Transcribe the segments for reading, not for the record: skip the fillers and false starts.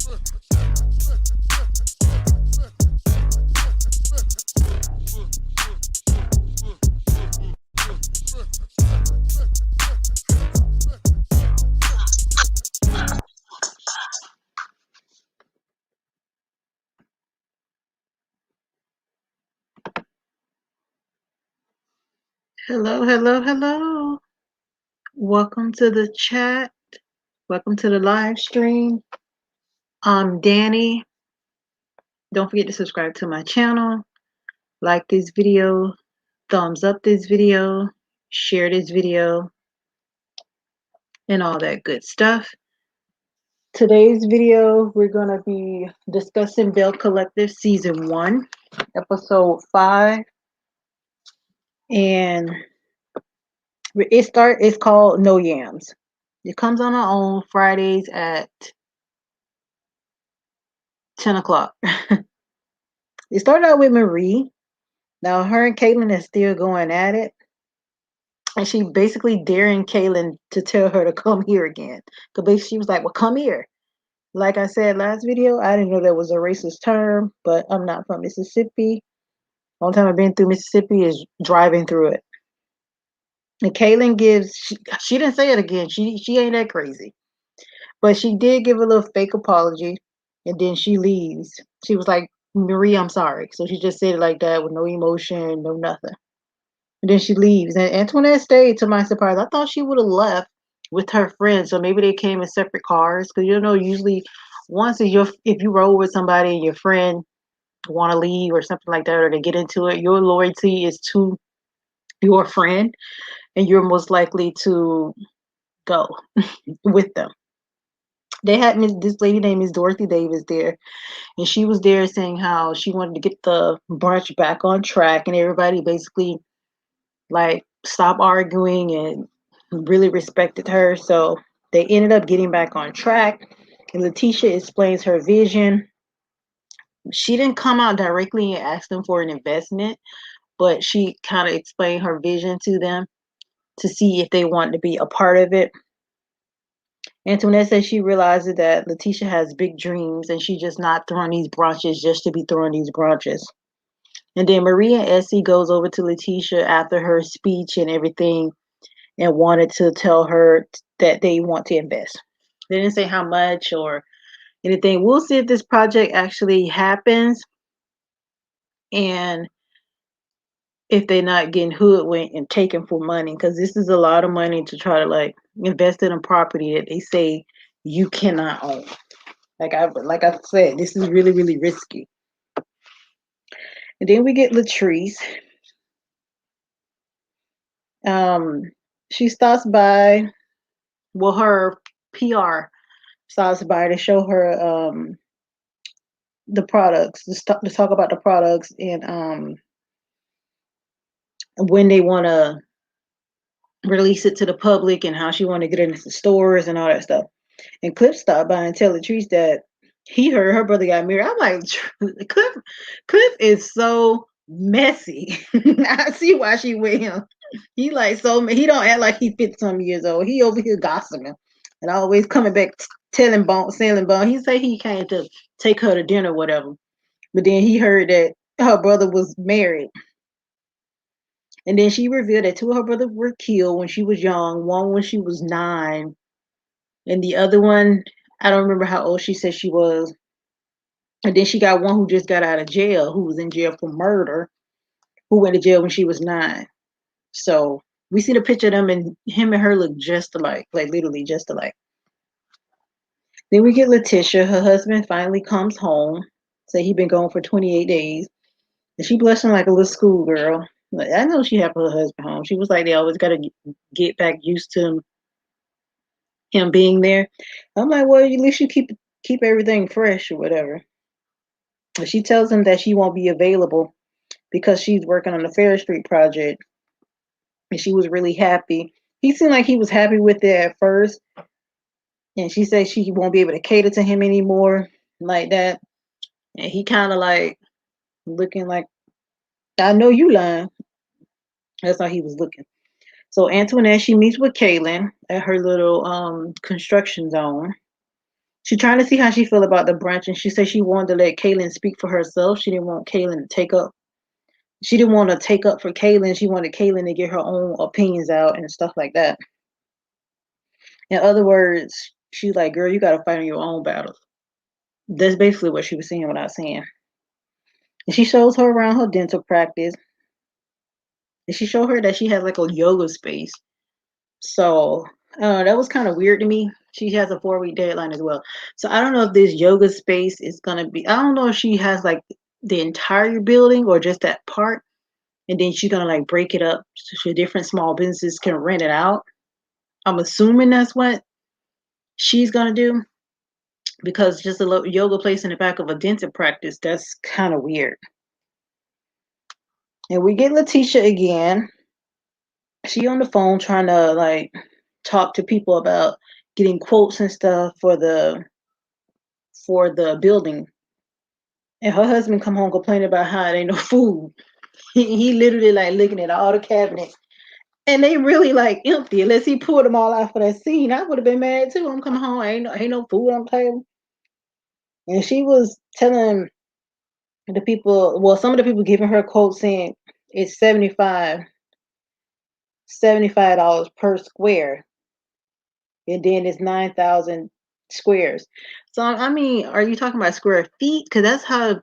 Hello, hello, hello. Welcome to the chat. Welcome to the live stream. I'm Danny. Don't forget to subscribe to my channel. Like this video. Thumbs up this video. Share this video. And all that good stuff. Today's video, we're going to be discussing Belle Collective Season 1, Episode 5. And it's called No Yams. It comes on our own Fridays at 10 o'clock. It started out with Marie. Now her and Caitlin is still going at it. And she basically daring Caitlin to tell her to come here again. Because basically she was like, well, come here. Like I said last video, I didn't know that was a racist term, but I'm not from Mississippi. The only time I've been through Mississippi is driving through it. And Caitlin she didn't say it again. She ain't that crazy. But she did give a little fake apology. And then she leaves. She was like, Marie, I'm sorry. So she just said it like that with no emotion, no nothing. And then she leaves. And Antoinette stayed, to my surprise. I thought she would have left with her friends. So maybe they came in separate cars. Because usually once if you roll with somebody and your friend want to leave or something like that, or they get into it, your loyalty is to your friend. And you're most likely to go with them. They had this lady named Miss Dorothy Davis there. And she was there saying how she wanted to get the brunch back on track. And everybody basically like stopped arguing and really respected her. So they ended up getting back on track. And Letitia explains her vision. She didn't come out directly and ask them for an investment, but she kind of explained her vision to them to see if they wanted to be a part of it. Antoinette says she realizes that Letitia has big dreams and she's just not throwing these brunches just to be throwing these brunches. And then Maria and Essie goes over to Letitia after her speech and everything and wanted to tell her that they want to invest. They didn't say how much or anything. We'll see if this project actually happens and if they're not getting hoodwinked and taken for money, because this is a lot of money to try to like invest in a property that they say you cannot own. Like I said, this is really, really risky. And then we get Latrice. She stops by, well, her PR stops by to show her the products, to talk about the products and when they want to release it to the public and how she want to get it into the stores and all that stuff. And Cliff stopped by and tell Latrice that he heard her brother got married. I'm like, Cliff is so messy. I see why she with him. He like so he don't act like he 50-some years old. He over here gossiping and always coming back selling bone. He say he came to take her to dinner, whatever. But then he heard that her brother was married. And then she revealed that two of her brothers were killed when she was young. One when she was 9, and the other one, I don't remember how old she said she was. And then she got one who just got out of jail, who was in jail for murder, who went to jail when she was 9. So we see the picture of them, and him and her look just alike, like literally just alike. Then we get Letitia. Her husband finally comes home. Say he been gone for 28 days. And she blushing like a little schoolgirl. Like, I know she had her husband home. She was like, they always got to get back used to him being there. I'm like, well, at least you keep everything fresh or whatever. But she tells him that she won't be available because she's working on the Fair Street project. And she was really happy. He seemed like he was happy with it at first. And she said she won't be able to cater to him anymore like that. And he kind of like looking like, I know you lying. That's how he was looking. So Antoinette, she meets with Kaylin at her little construction zone. She's trying to see how she feel about the brunch, and she said she wanted to let Kaylin speak for herself. She didn't want Kaylin to take up. She didn't want to take up for Kaylin. She wanted Kaylin to get her own opinions out and stuff like that. In other words, she's like, "Girl, you got to fight on your own battles." That's basically what she was saying without saying. And she shows her around her dental practice, and she showed her that she has like a yoga space. So that was kind of weird to me. She has a 4-week deadline as well. So I don't know if this yoga space is gonna be. I don't know if she has like the entire building or just that part, and then she's gonna like break it up so different small businesses can rent it out. I'm assuming that's what she's gonna do because just a little yoga place in the back of a dental practice, that's kind of weird. And we get Letitia again. She on the phone trying to like talk to people about getting quotes and stuff for the building. And her husband come home complaining about how there ain't no food. He literally like looking at all the cabinets. And they really like empty unless he pulled them all out for that scene. I would have been mad too. I'm coming home, ain't no food on the table. And she was telling the people, well, some of the people giving her quotes saying it's $75 per square. And then it's 9,000 squares. So I mean, are you talking about square feet? Because that's how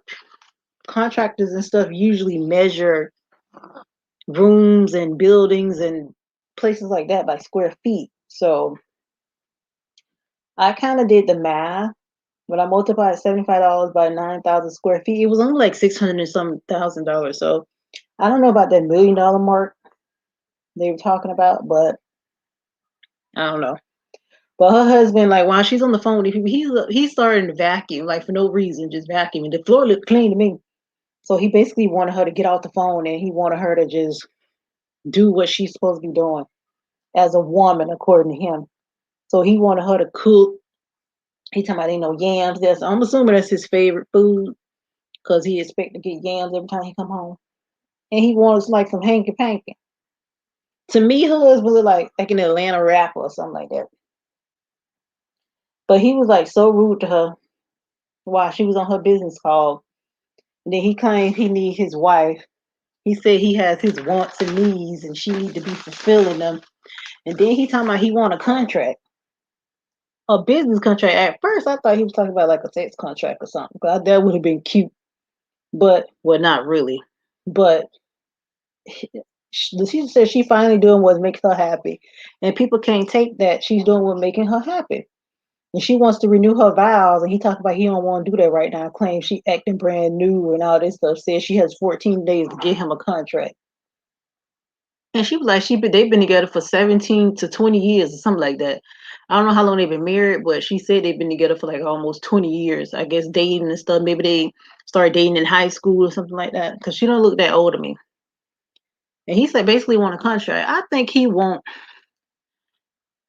contractors and stuff usually measure rooms and buildings and places like that by square feet. So I kind of did the math. When I multiplied $75 by 9,000 square feet, it was only like 600 and some $1,000. So I don't know about that $1 million mark they were talking about, but I don't know. But her husband, like while she's on the phone with people, he's starting to vacuum, like for no reason, just vacuuming. The floor looked clean to me. So he basically wanted her to get off the phone and he wanted her to just do what she's supposed to be doing as a woman, according to him. So he wanted her to cook. He talking about ain't no yams. I'm assuming that's his favorite food because he expect to get yams every time he come home. And he wants like some hanky panky. To me, her husband look like an Atlanta rapper or something like that. But he was like so rude to her while she was on her business call. And then he claimed he need his wife. He said he has his wants and needs and she need to be fulfilling them. And then he talking about he want a contract. A business contract. At first I thought he was talking about like a sex contract or something. But that would have been cute. But well not really. But she said she finally doing what's making her happy. And people can't take that she's doing what's making her happy. And she wants to renew her vows, and he talked about he don't want to do that right now. Claims she acting brand new and all this stuff. Says she has 14 days to get him a contract. And she was like, they've been together for 17 to 20 years or something like that. I don't know how long they've been married, but she said they've been together for like almost 20 years. I guess dating and stuff. Maybe they started dating in high school or something like that. Because she don't look that old to me. And he said basically want a contract. I think he won't.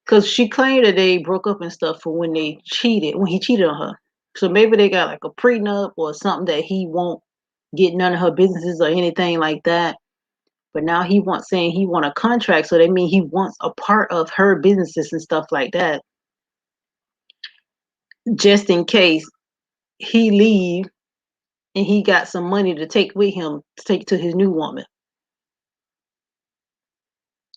Because she claimed that they broke up and stuff for when he cheated on her. So maybe they got like a prenup or something that he won't get none of her businesses or anything like that. But now saying he want a contract, so that means he wants a part of her businesses and stuff like that. Just in case he leave and he got some money to take with him to take to his new woman.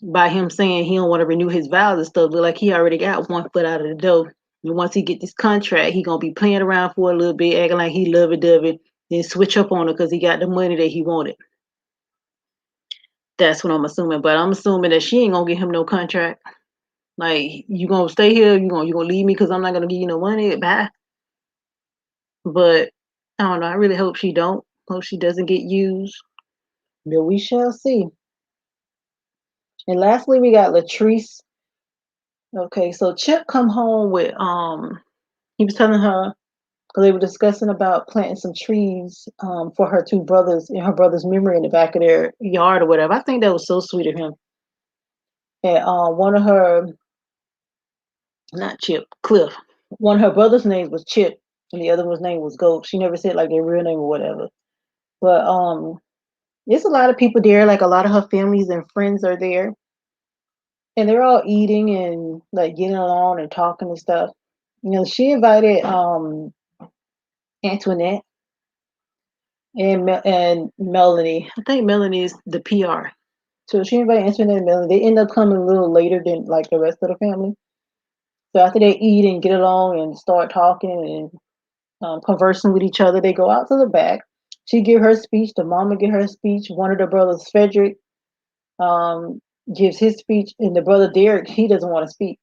By him saying he don't want to renew his vows and stuff, look like he already got one foot out of the door. And once he get this contract, he gonna be playing around for a little bit, acting like he lovey-dovey, then switch up on her because he got the money that he wanted. That's what I'm assuming. But I'm assuming that she ain't gonna give him no contract. Like, you gonna stay here? You gonna leave me because I'm not gonna give you no money? Bye. But I don't know. I really hope she don't. Hope she doesn't get used. But we shall see. And lastly, we got Latrice. Okay, so Chip come home with he was telling her because they were discussing about planting some trees for her two brothers in her brother's memory in the back of their yard or whatever. I think that was so sweet of him. And one of her, not Chip, Cliff. One of her brothers' names was Chip, and the other one's name was Goat. She never said like their real name or whatever. But there's a lot of people there. Like a lot of her families and friends are there, and they're all eating and like getting along and talking and stuff. She invited Antoinette and Melanie. I think Melanie is the PR. So she invited Antoinette and Melanie. They end up coming a little later than like the rest of the family. So after they eat and get along and start talking and conversing with each other, they go out to the back. She give her speech. The mama give her speech. One of the brothers, Frederick, um, gives his speech, and the brother Derek, he doesn't want to speak.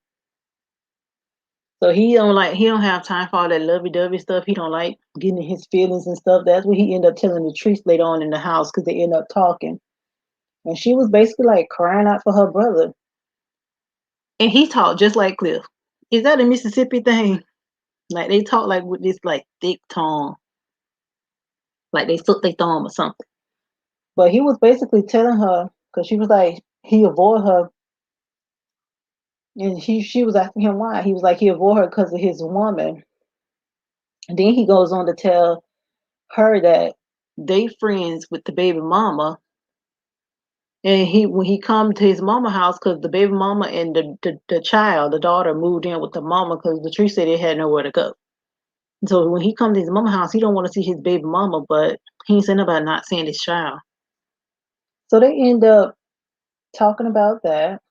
So he don't have time for all that lovey dovey stuff. He don't like getting in his feelings and stuff. That's what he ended up telling the truth later on in the house because they end up talking. And she was basically like crying out for her brother. And he talked just like Cliff. Is that a Mississippi thing? Like they talk like with this like thick tone, like they suck their thumb or something. But he was basically telling her because she was like he avoid her, and she was asking him why. He was like he avoid her because of his woman. And then he goes on to tell her that they friends with the baby mama, and when he come to his mama house because the baby mama and the child, the daughter, moved in with the mama because the tree said they had nowhere to go. So when he comes to his mama house, he don't want to see his baby mama, but he ain't saying about not seeing his child. So they end up talking about that.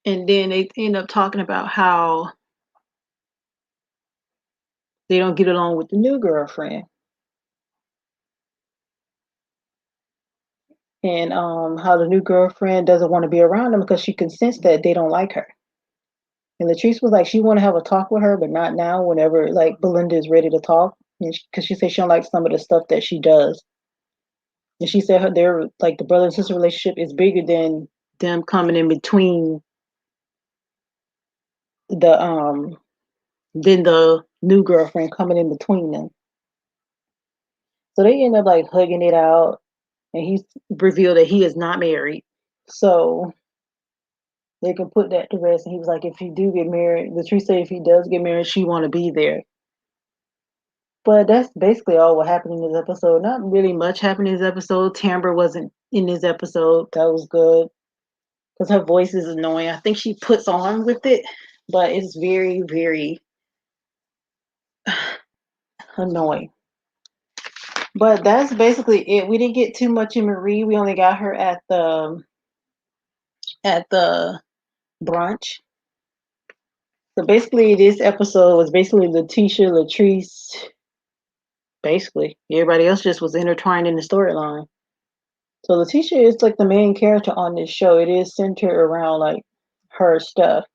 And then they end up talking about how they don't get along with the new girlfriend. And how the new girlfriend doesn't want to be around them because she can sense that they don't like her. And Latrice was like, she want to have a talk with her, but not now. Whenever like Belinda is ready to talk, because she said she don't like some of the stuff that she does. And she said their like the brother and sister relationship is bigger than them coming in between the than the new girlfriend coming in between them. So they end up like hugging it out, and he's revealed that he is not married. So they can put that to rest. And he was like, if you do get married, Latrice said if he does get married, she want to be there. But that's basically all what happened in this episode. Not really much happened in this episode. Tamber wasn't in this episode. That was good because her voice is annoying. I think she puts on with it, but it's very, very annoying. But that's basically it. We didn't get too much in Marie. We only got her at the brunch. So basically, this episode was basically Letitia, Latrice. Basically, everybody else just was intertwined in the storyline. So Letitia is like the main character on this show. It is centered around like her stuff.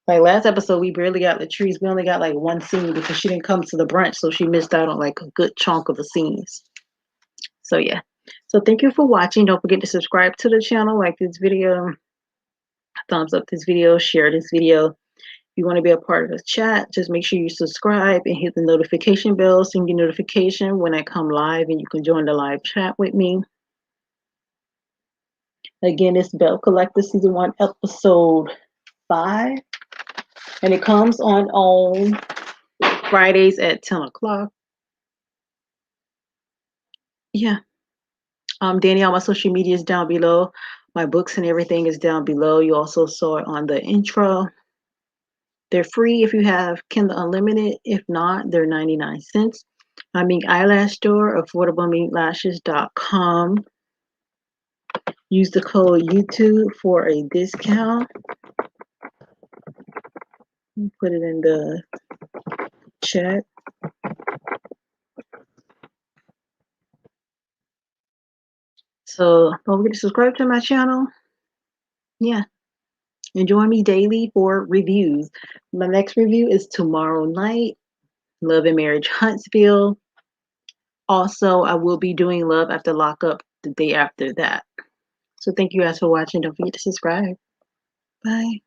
Like last episode, we barely got Latrice. We only got like one scene because she didn't come to the brunch, so she missed out on like a good chunk of the scenes. So yeah. So thank you for watching. Don't forget to subscribe to the channel, like this video, thumbs up this video, share this video. If you want to be a part of the chat, just make sure you subscribe and hit the notification bell so you get notification when I come live and you can join the live chat with me. Again, it's Belle Collector Season 1, Episode 5. And it comes on Fridays at 10 o'clock. Yeah. Danny, all my social media is down below. My books and everything is down below. You also saw it on the intro. They're free if you have Kindle Unlimited. If not, they're 99 cents. My Mink Eyelash Store, affordableminklashes.com. Use the code YouTube for a discount. Put it in the chat. So don't forget to subscribe to my channel. Yeah. And join me daily for reviews. My next review is tomorrow night, Love and Marriage Huntsville. Also, I will be doing Love After Lockup the day after that. So thank you guys for watching. Don't forget to subscribe. Bye.